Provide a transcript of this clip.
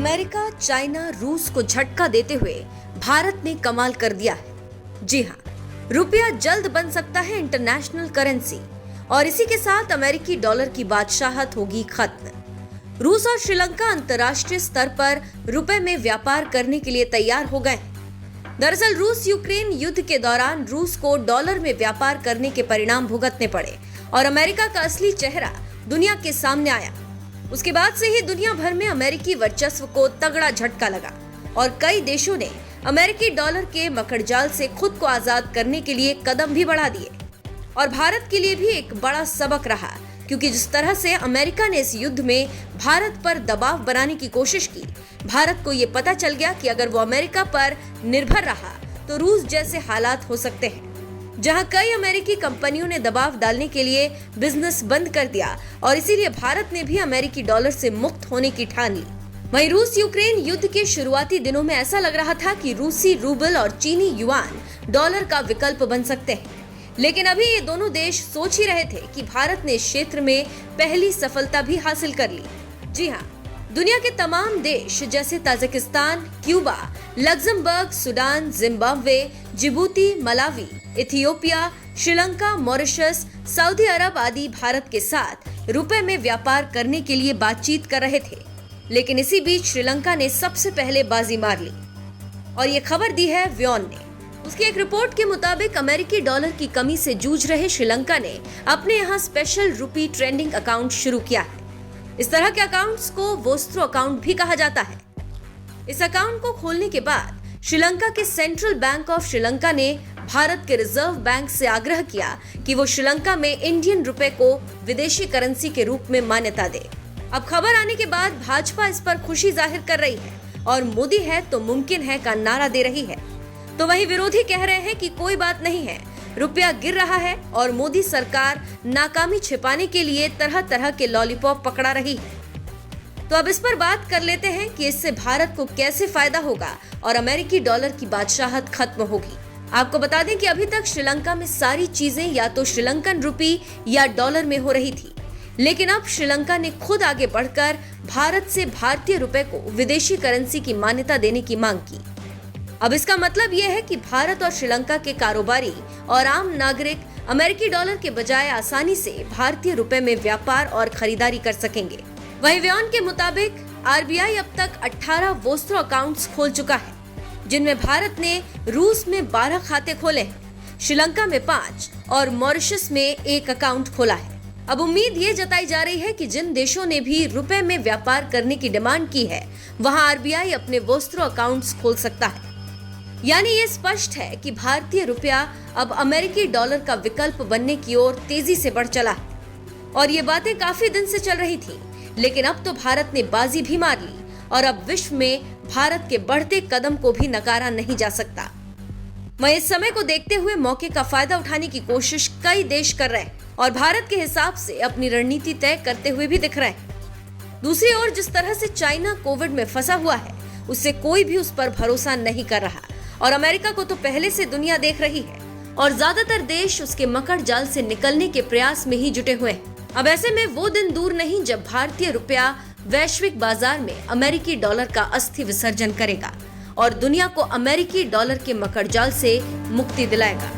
America, China, रूस को झटका देते हुए भारत ने कमाल कर दिया है। जी हाँ, रुपया जल्द बन सकता है इंटरनेशनल करेंसी और इसी के साथ अमेरिकी डॉलर की बादशाहत होगी खत्म। रूस और श्रीलंका अंतर्राष्ट्रीय स्तर पर रुपए में व्यापार करने के लिए तैयार हो गए हैं। दरअसल रूस यूक्रेन युद्ध के दौरान रूस को डॉलर में व्यापार करने के परिणाम भुगतने पड़े और अमेरिका का असली चेहरा दुनिया के सामने आया। उसके बाद से ही दुनिया भर में अमेरिकी वर्चस्व को तगड़ा झटका लगा और कई देशों ने अमेरिकी डॉलर के मकड़जाल से खुद को आजाद करने के लिए कदम भी बढ़ा दिए। और भारत के लिए भी एक बड़ा सबक रहा, क्योंकि जिस तरह से अमेरिका ने इस युद्ध में भारत पर दबाव बनाने की कोशिश की, भारत को ये पता चल गया कि अगर वो अमेरिका पर निर्भर रहा तो रूस जैसे हालात हो सकते हैं, जहां कई अमेरिकी कंपनियों ने दबाव डालने के लिए बिजनेस बंद कर दिया और इसीलिए भारत ने भी अमेरिकी डॉलर से मुक्त होने की ठान ली। वहीं रूस यूक्रेन युद्ध के शुरुआती दिनों में ऐसा लग रहा था कि रूसी रूबल और चीनी युआन डॉलर का विकल्प बन सकते हैं, लेकिन अभी ये दोनों देश सोच ही रहे थे कि भारत ने इस क्षेत्र में पहली सफलता भी हासिल कर ली। जी हाँ, दुनिया के तमाम देश जैसे Tajikistan, Cuba, Luxembourg, Sudan, Zimbabwe, Djibouti, Malawi, Ethiopia, Sri Lanka, Mauritius, Saudi Arab आदि भारत के साथ रुपए में व्यापार करने के लिए बातचीत कर रहे थे, लेकिन इसी बीच श्रीलंका ने सबसे पहले बाजी मार ली और ये खबर दी है व्योन ने। उसकी एक रिपोर्ट के मुताबिक अमेरिकी डॉलर की कमी से जूझ रहे श्रीलंका ने अपने यहाँ स्पेशल रुपी ट्रेंडिंग अकाउंट शुरू किया है। इस तरह के अकाउंट्स को वोस्त्रो अकाउंट भी कहा जाता है। इस अकाउंट को खोलने के बाद श्रीलंका के सेंट्रल बैंक ऑफ श्रीलंका ने भारत के रिजर्व बैंक से आग्रह किया कि वो श्रीलंका में इंडियन रुपए को विदेशी करेंसी के रूप में मान्यता दे। अब खबर आने के बाद भाजपा इस पर खुशी जाहिर कर रही है और मोदी है तो मुमकिन है का नारा दे रही है, तो वहीं विरोधी कह रहे हैं कि कोई बात नहीं है, रुपया गिर रहा है और मोदी सरकार नाकामी छिपाने के लिए तरह तरह के लॉलीपॉप पकड़ा रही है। तो अब इस पर बात कर लेते हैं कि इससे भारत को कैसे फायदा होगा और अमेरिकी डॉलर की बादशाहत खत्म होगी। आपको बता दें कि अभी तक श्रीलंका में सारी चीजें या तो श्रीलंकन रुपी या डॉलर में हो रही थी, लेकिन अब श्रीलंका ने खुद आगे बढ़कर भारत से भारतीय रुपए को विदेशी करेंसी की मान्यता देने की मांग की। अब इसका मतलब यह है कि भारत और श्रीलंका के कारोबारी और आम नागरिक अमेरिकी डॉलर के बजाय आसानी से भारतीय रुपए में व्यापार और खरीदारी कर सकेंगे। वहीं व्योन के मुताबिक आरबीआई अब तक 18 वोस्त्रो अकाउंट्स खोल चुका है, जिनमें भारत ने रूस में 12 खाते खोले हैं, श्रीलंका में 5 और मॉरिशस में 1 अकाउंट खोला है। अब उम्मीद ये जताई जा रही है कि जिन देशों ने भी रुपए में व्यापार करने की डिमांड की है, वहां आरबीआई अपने वोस्त्रो अकाउंट्स खोल सकता है। यानी ये स्पष्ट है कि भारतीय रुपया अब अमेरिकी डॉलर का विकल्प बनने की ओर तेजी से बढ़ चला है और ये बातें काफी दिन से चल रही थी, लेकिन अब तो भारत ने बाजी भी मार ली और अब विश्व में भारत के बढ़ते कदम को भी नकारा नहीं जा सकता। वहीं इस समय को देखते हुए मौके का फायदा उठाने की कोशिश कई देश कर रहे हैं और भारत के हिसाब से अपनी रणनीति तय करते हुए भी दिख रहे हैं। दूसरी ओर जिस तरह से चाइना कोविड में फंसा हुआ है, उससे कोई भी उस पर भरोसा नहीं कर रहा और अमेरिका को तो पहले से दुनिया देख रही है और ज्यादातर देश उसके मकड़ जाल से निकलने के प्रयास में ही जुटे हुए हैं। अब ऐसे में वो दिन दूर नहीं जब भारतीय रुपया वैश्विक बाजार में अमेरिकी डॉलर का अस्थि विसर्जन करेगा और दुनिया को अमेरिकी डॉलर के मकड़जाल से मुक्ति दिलाएगा।